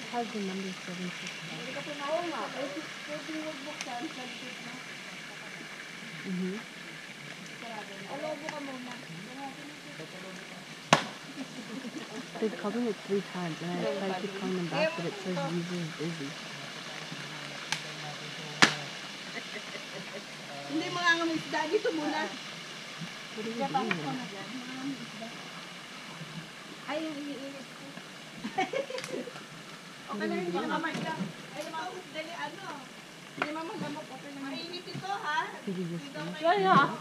How's the number 765? Hindi ka pumawa nga. Pwede magbuksan. Alobo ka muna. They've called it 3 times, and I tried to call them back, but it says user is busy. Hindi mga ng isda. Dito muna. What are you doing? Ay, yung iniinit ko. Okay na yun, mga kamay ka. Ay, mga dali, ano. Hindi mamagamok, okay na. Mainit ito, ha? Did you just finish? Yeah.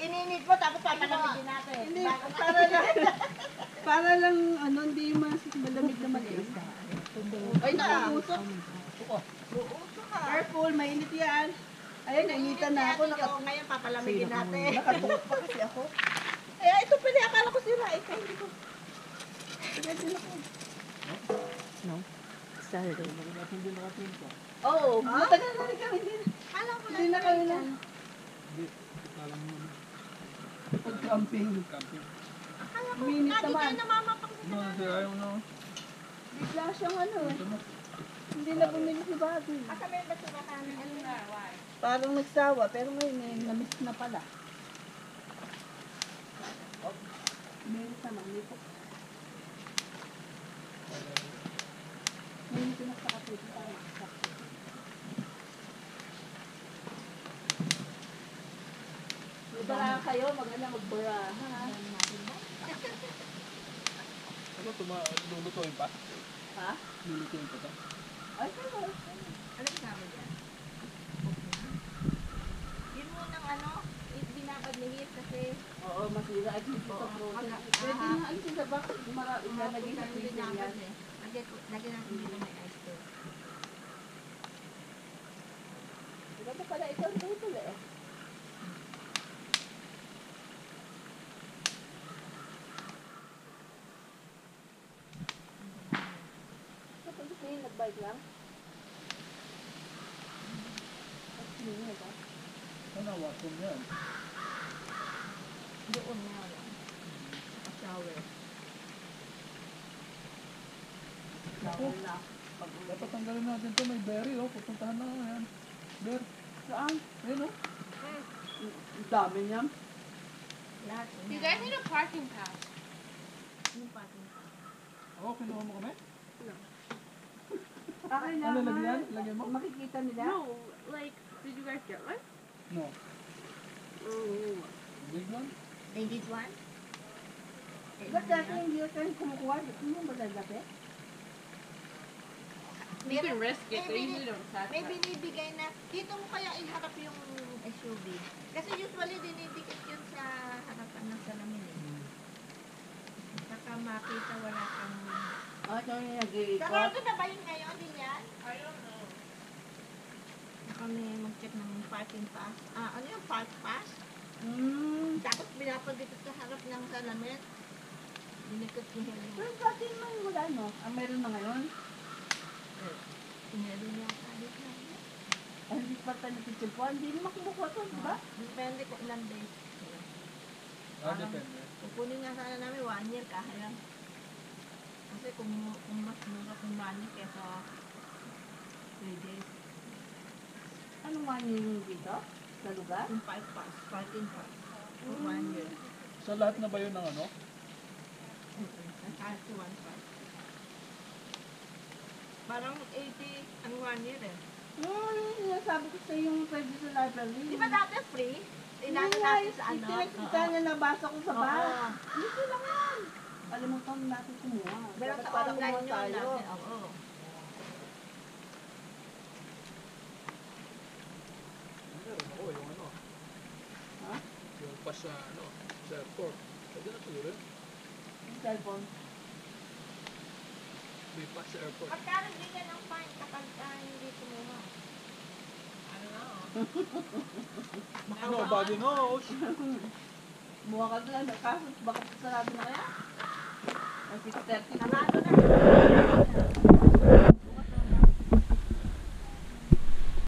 Ininit mo, tapos papalamigin natin. Hindi, para lang, ano, hindi mas malamig na maliit. Ay, nakausok. Uusok ka. Careful, mainit yan. Ayun, nainitan na ako. Ngayon, papalamigin natin. Nakatukot pa kasi ako. Ay, ito pala, akala ko sira. Ito, hindi ko. No. Saturday. Oo, matagal na rin kami. Hindi na kami na. Pag-camping. Minit naman. Bigla siyang ano eh. Hindi na bumili si Bobby. Parang nagsawa, pero ngayon eh, namiss na pala. Minit naman, hindi po. Minit na sa kapit. Magbara kayo, magbara, ha? Ano ito ba? Lulutuin pa? Ha? Lulutuin pa ito? Ay, pero. Alam namin yan. Yun mo ng ano, binabad ni Hit kasi. Oo, masira. At hindi ito po. Pwede na ay sa bakit. Ilalagay sa freezer yan. Lagyan natin dito may ice cream. Diba ito pala ito ang tutul eh. Nag-bike lang? At sino ba? Ano, washroom yan? Doon nga lang. Shower. Shower na. Dapat tanggalin natin ito. May berry, oh. Pupuntahan na nga yan. Bear. Saan? Ayun, oh. Ang dami niya. Lahat. You guys need a parking pass. Yung parking pass. Oo, kinuha mo kami? Okay na. Ano, lagyan? Lagyan mo? Makikita nila? No, like, did you guys get one? No. Oh. Big one? They did one? Ba't dati hindi kayo kumukuha? Hindi mo ba dati? You can risk it. They usually don't catch May that. binibigay na, dito mo kaya iharap yung SUV. Kasi usually dinidikit yun sa harapan ng salamin eh. Saka makita wala kang... ito yung nag-iikot. Sarado na ba yun ngayon din yan? I don't know. Kami mag-check ng parking pass. Ano yung park pass? Tapos pinapagdikit sa harap ng salamin. Dinikot ni Helen. Pero dati naman wala no? Meron na ngayon? Meron niya kalit na. Hindi pa tayo nagsisimpuan. Hindi naman kumukuha to, di ba? Depende kung ilang days. Depende. Kukunin nga sana namin 1 year kaya. Kasi kung mas mura kung 1 year kesa 3 days. Anong 1 year yung dito? Sa lugar? Yung park pass. Parking pass. 1 year. Sa lahat na ba yun ng ano? Kahit 1 pass. Parang 80 ang 1 year eh. Sinasabi ko sa yung pwede sa library. Di ba dati free? Inano natin sa ano? Pinagkita niya nabasa ko sa bar. Dito lang yan. Kalimutan natin kumuha. Pero sa online nyo natin. Oo. Meron ako yung ano. Ha? Yung pass sa ano, sa airport. Pwede na siguro yun. Yung cellphone. May pass sa airport. Pagkano bigyan ng fine kapag hindi kumuha? I don't know. Nobody knows. Buha ka lang na kaso. Baka sarado na kaya? Ay, 6:30. Sarado na.